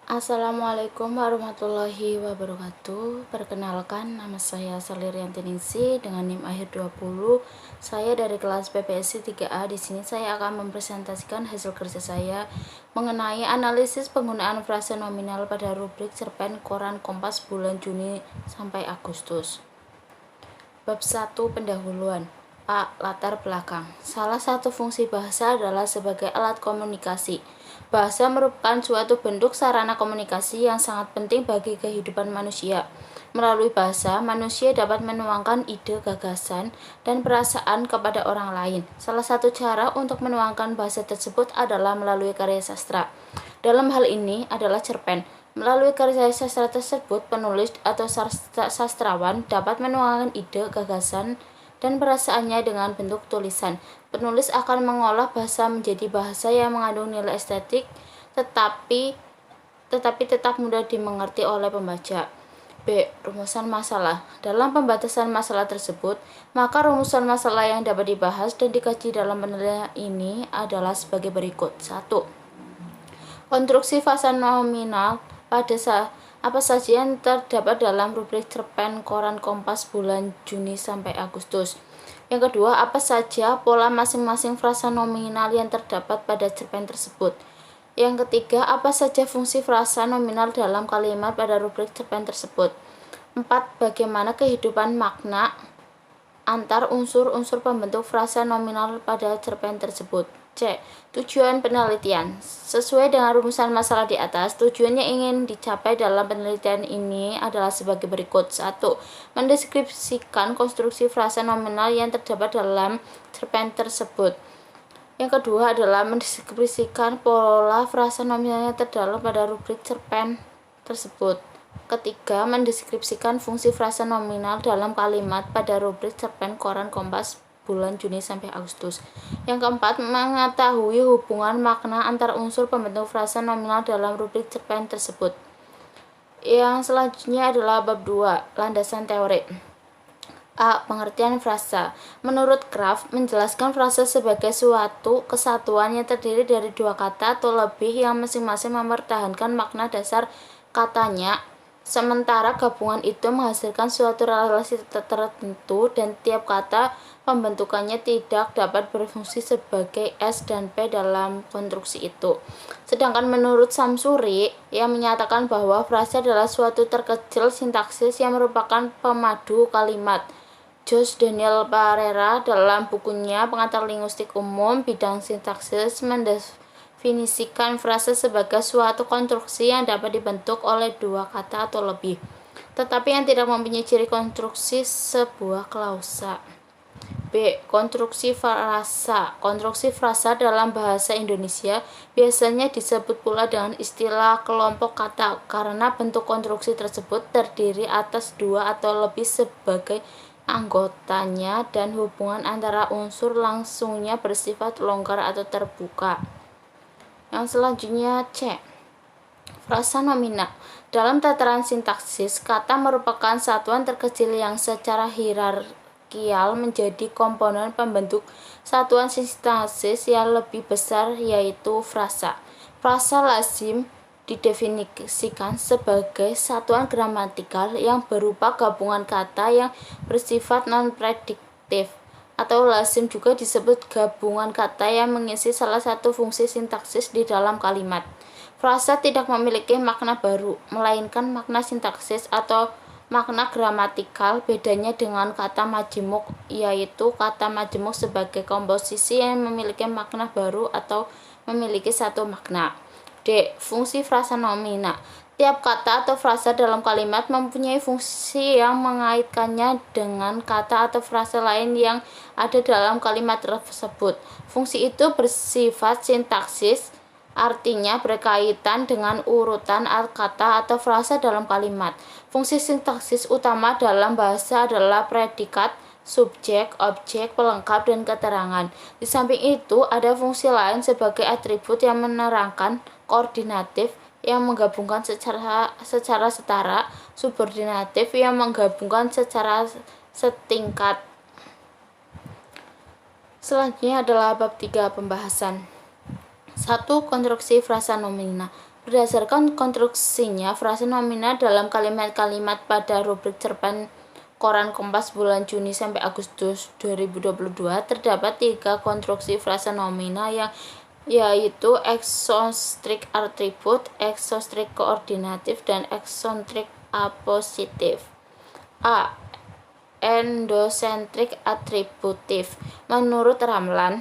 Assalamualaikum warahmatullahi wabarakatuh. Perkenalkan, nama saya Sally Rianti Ningsih dengan NIM akhir 20. Saya dari kelas PPSI 3A. Di sini saya akan mempresentasikan hasil kerja saya mengenai analisis penggunaan frasa nominal pada rubrik cerpen Koran Kompas bulan Juni sampai Agustus. Bab 1 pendahuluan. A. Latar belakang. Salah satu fungsi bahasa adalah sebagai alat komunikasi. Bahasa merupakan suatu bentuk sarana komunikasi yang sangat penting bagi kehidupan manusia. Melalui bahasa, manusia dapat menuangkan ide, gagasan, dan perasaan kepada orang lain. Salah satu cara untuk menuangkan bahasa tersebut adalah melalui karya sastra. Dalam hal ini adalah cerpen. Melalui karya sastra tersebut, penulis atau sastrawan dapat menuangkan ide, gagasan, dan perasaannya dengan bentuk tulisan. Penulis akan mengolah bahasa menjadi bahasa yang mengandung nilai estetik tetapi tetap mudah dimengerti oleh pembaca. B. Rumusan masalah. Dalam pembatasan masalah tersebut, maka rumusan masalah yang dapat dibahas dan dikaji dalam penelitian ini adalah sebagai berikut. 1. Konstruksi frasa nominal pada apa saja yang terdapat dalam rubrik cerpen Koran Kompas bulan Juni sampai Agustus. Yang kedua, apa saja pola masing-masing frasa nominal yang terdapat pada cerpen tersebut. Yang ketiga, apa saja fungsi frasa nominal dalam kalimat pada rubrik cerpen tersebut. 4. Bagaimana kehidupan makna antar unsur-unsur pembentuk frasa nominal pada cerpen tersebut. C. Tujuan penelitian. Sesuai dengan rumusan masalah di atas, tujuan yang ingin dicapai dalam penelitian ini adalah sebagai berikut. 1. Mendeskripsikan konstruksi frasa nominal yang terdapat dalam cerpen tersebut. Yang kedua adalah mendeskripsikan pola frasa nominal yang terdapat pada rubrik cerpen tersebut. Ketiga, mendeskripsikan fungsi frasa nominal dalam kalimat pada rubrik cerpen Koran Kompas bulan Juni sampai Agustus. Yang keempat, mengetahui hubungan makna antar unsur pembentuk frasa nominal dalam rubrik cerpen tersebut. Yang selanjutnya adalah bab 2, landasan teori. A. Pengertian frasa. Menurut Kraft, menjelaskan frasa sebagai suatu kesatuan yang terdiri dari dua kata atau lebih yang masing-masing mempertahankan makna dasar katanya, sementara gabungan itu menghasilkan suatu relasi tertentu dan tiap kata pembentukannya tidak dapat berfungsi sebagai S dan P dalam konstruksi itu. Sedangkan menurut Samsuri, yang menyatakan bahwa frasa adalah suatu terkecil sintaksis yang merupakan pemadu kalimat. Josh Daniel Parera dalam bukunya Pengantar Linguistik Umum bidang sintaksis mendefinisikan frasa sebagai suatu konstruksi yang dapat dibentuk oleh dua kata atau lebih, tetapi yang tidak mempunyai ciri konstruksi sebuah klausa. B. Konstruksi frasa. Konstruksi frasa dalam bahasa Indonesia biasanya disebut pula dengan istilah kelompok kata karena bentuk konstruksi tersebut terdiri atas dua atau lebih sebagai anggotanya dan hubungan antara unsur langsungnya bersifat longgar atau terbuka. Yang selanjutnya C. Frasa nominal. Dalam tataran sintaksis, kata merupakan satuan terkecil yang secara hierarkial menjadi komponen pembentuk satuan sintaksis yang lebih besar, yaitu frasa. Frasa lazim didefinisikan sebagai satuan gramatikal yang berupa gabungan kata yang bersifat non-prediktif, atau lazim juga disebut gabungan kata yang mengisi salah satu fungsi sintaksis di dalam kalimat. Frasa tidak memiliki makna baru, melainkan makna sintaksis atau makna gramatikal. Bedanya dengan kata majemuk, yaitu kata majemuk sebagai komposisi yang memiliki makna baru atau memiliki satu makna. D. Fungsi frasa nominal. Tiap kata atau frasa dalam kalimat mempunyai fungsi yang mengaitkannya dengan kata atau frasa lain yang ada dalam kalimat tersebut. Fungsi itu bersifat sintaksis, artinya berkaitan dengan urutan kata atau frasa dalam kalimat. Fungsi sintaksis utama dalam bahasa adalah predikat, subjek, objek, pelengkap, dan keterangan. Di samping itu, ada fungsi lain sebagai atribut yang menerangkan, koordinatif yang menggabungkan secara setara, subordinatif yang menggabungkan secara setingkat. Selanjutnya adalah bab 3 pembahasan. 1. Konstruksi frasa nominal. Berdasarkan konstruksinya, frasa nominal dalam kalimat-kalimat pada rubrik cerpen Koran Kompas bulan Juni sampai Agustus 2022 terdapat 3 konstruksi frasa nominal yaitu eksosentrik atribut, eksosentrik koordinatif, dan eksosentrik apositif. A. Endosentrik atributif. Menurut Ramlan,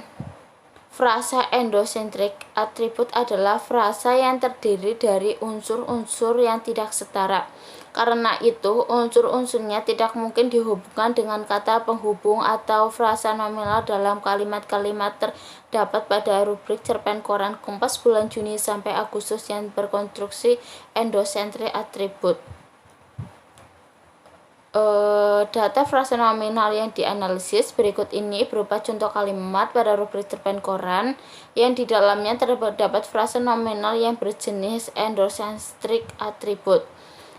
frasa endosentrik atribut adalah frasa yang terdiri dari unsur-unsur yang tidak setara. Karena itu, unsur-unsurnya tidak mungkin dihubungkan dengan kata penghubung atau frasa nominal dalam kalimat-kalimat terdapat pada rubrik cerpen Koran Kompas bulan Juni sampai Agustus yang berkonstruksi endosentrik atribut. Data frasa nominal yang dianalisis berikut ini berupa contoh kalimat pada rubrik cerpen koran yang di dalamnya terdapat frasa nominal yang berjenis endosentrik atribut.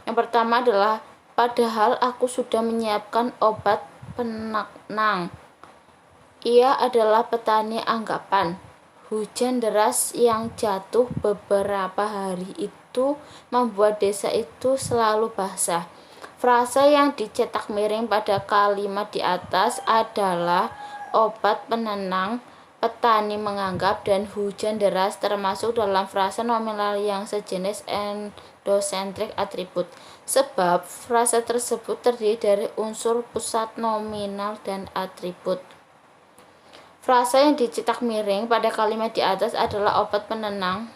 Yang pertama adalah, padahal aku sudah menyiapkan obat penenang. Ia adalah petani anggapan. Hujan deras yang jatuh beberapa hari itu membuat desa itu selalu basah. Frasa yang dicetak miring pada kalimat di atas adalah obat penenang, petani menganggap, dan hujan deras termasuk dalam frasa nominal yang sejenis endosentrik atribut. Sebab frasa tersebut terdiri dari unsur pusat nominal dan atribut. Frasa yang dicetak miring pada kalimat di atas adalah obat penenang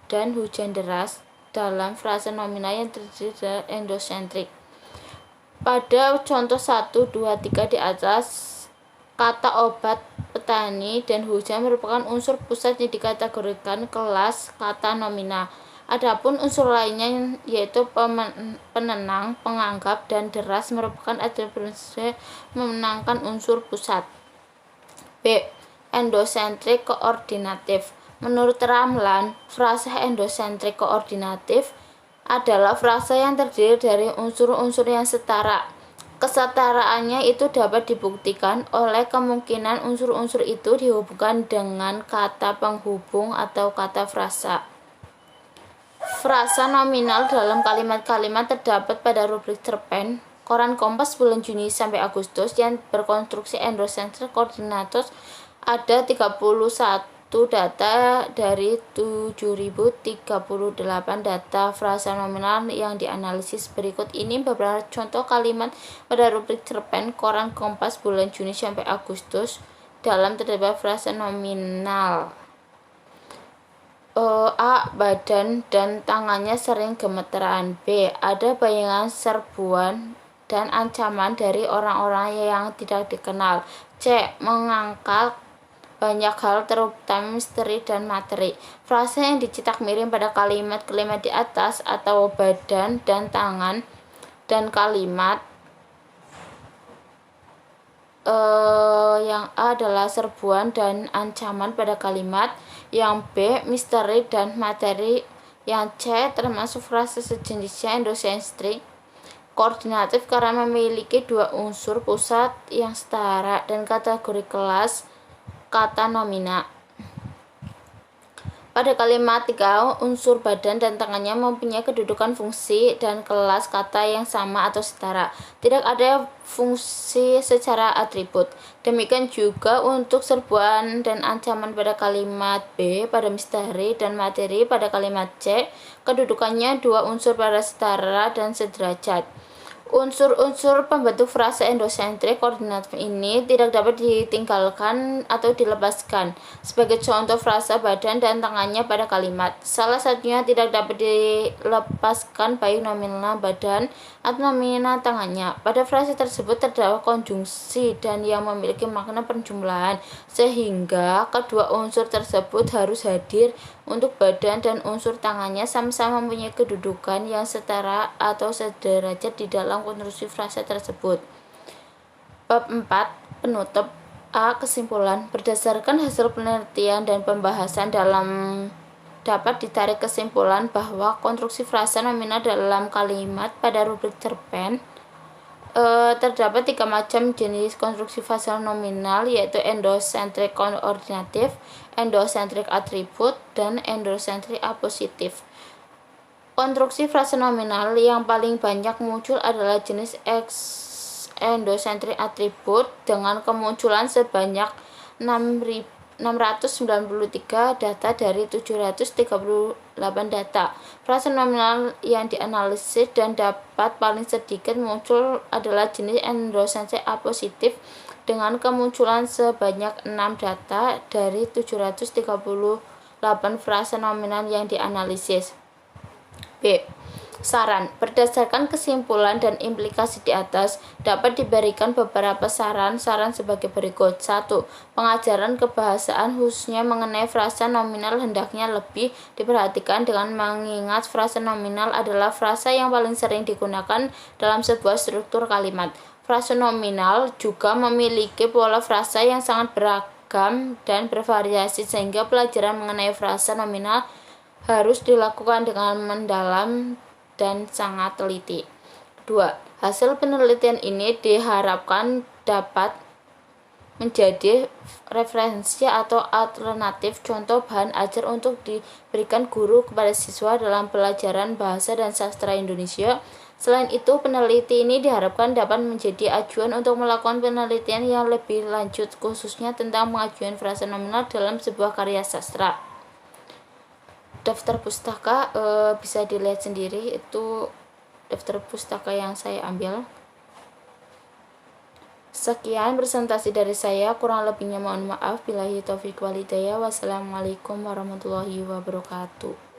dan hujan deras dalam frasa nominal yang terdiri dari endosentrik. Pada contoh 1, 2, 3 di atas, kata obat, petani, dan hujan merupakan unsur pusat yang dikategorikan kelas kata nominal. Adapun unsur lainnya yaitu penenang, penganggap, dan deras merupakan atribut memenangkan unsur pusat. B. Endosentrik koordinatif. Menurut Ramlan, frasa endosentrik koordinatif adalah frasa yang terdiri dari unsur-unsur yang setara. Kesetaraannya itu dapat dibuktikan oleh kemungkinan unsur-unsur itu dihubungkan dengan kata penghubung atau kata frasa. Frasa nominal dalam kalimat-kalimat terdapat pada rubrik cerpen Koran Kompas bulan Juni sampai Agustus yang berkonstruksi endosentrik koordinatif ada 31 data dari 7038 data frasa nominal yang dianalisis. Berikut ini beberapa contoh kalimat pada rubrik cerpen Koran Kompas bulan Juni sampai Agustus dalam terdapat frasa nominal. A. Badan dan tangannya sering gemeteran. B. Ada bayangan serbuan dan ancaman dari orang-orang yang tidak dikenal. C. Mengangkat banyak hal terutama misteri dan materi. Frasa yang dicetak miring pada kalimat-kalimat di atas atau badan dan tangan dan kalimat yang A adalah serbuan dan ancaman pada kalimat, yang B misteri dan materi, yang C termasuk frasa sejenisnya endosentrik koordinatif karena memiliki dua unsur pusat yang setara dan kategori kelas kata nominal. Pada kalimat 3, unsur badan dan tangannya mempunyai kedudukan fungsi dan kelas kata yang sama atau setara. Tidak ada fungsi secara atribut. Demikian juga untuk serbuan dan ancaman pada kalimat B, pada misteri dan materi pada kalimat C, kedudukannya dua unsur pada setara dan sederajat. Unsur-unsur pembentuk frasa endosentrik koordinatif ini tidak dapat ditinggalkan atau dilepaskan. Sebagai contoh frasa badan dan tangannya pada kalimat, salah satunya tidak dapat dilepaskan baik nominal badan atau nominal tangannya. Pada frasa tersebut terdapat konjungsi dan yang memiliki makna penjumlahan, sehingga kedua unsur tersebut harus hadir untuk badan dan unsur tangannya sama-sama mempunyai kedudukan yang setara atau sederajat di dalam konstruksi frasa tersebut. Bab 4. Penutup. A. Kesimpulan. Berdasarkan hasil penelitian dan pembahasan dapat ditarik kesimpulan bahwa konstruksi frasa nominal dalam kalimat pada rubrik cerpen Terdapat 3 macam jenis konstruksi frasa nominal, yaitu endocentric coordinative, endocentric attribute, dan endocentric appositive. Konstruksi frasa nominal yang paling banyak muncul adalah jenis endocentric attribute dengan kemunculan sebanyak 693 data dari 738 data. Frasa nominal yang dianalisis dan dapat paling sedikit muncul adalah jenis endocentric appositive dengan kemunculan sebanyak 6 data dari 738 frasa nominal yang dianalisis. B. Saran. Berdasarkan kesimpulan dan implikasi di atas, dapat diberikan beberapa saran sebagai berikut. 1. Pengajaran kebahasaan khususnya mengenai frasa nominal hendaknya lebih diperhatikan dengan mengingat frasa nominal adalah frasa yang paling sering digunakan dalam sebuah struktur kalimat. Frasa nominal juga memiliki pola frasa yang sangat beragam dan bervariasi, sehingga pelajaran mengenai frasa nominal harus dilakukan dengan mendalam dan sangat teliti. 2. Hasil penelitian ini diharapkan dapat menjadi referensi atau alternatif contoh bahan ajar untuk diberikan guru kepada siswa dalam pelajaran bahasa dan sastra Indonesia. Selain itu, peneliti ini diharapkan dapat menjadi acuan untuk melakukan penelitian yang lebih lanjut, khususnya tentang pengajuan frasa nominal dalam sebuah karya sastra. Daftar pustaka bisa dilihat sendiri, itu daftar pustaka yang saya ambil. Sekian presentasi dari saya, kurang lebihnya mohon maaf. Billahi taufiq wal hidayah. Wassalamualaikum warahmatullahi wabarakatuh.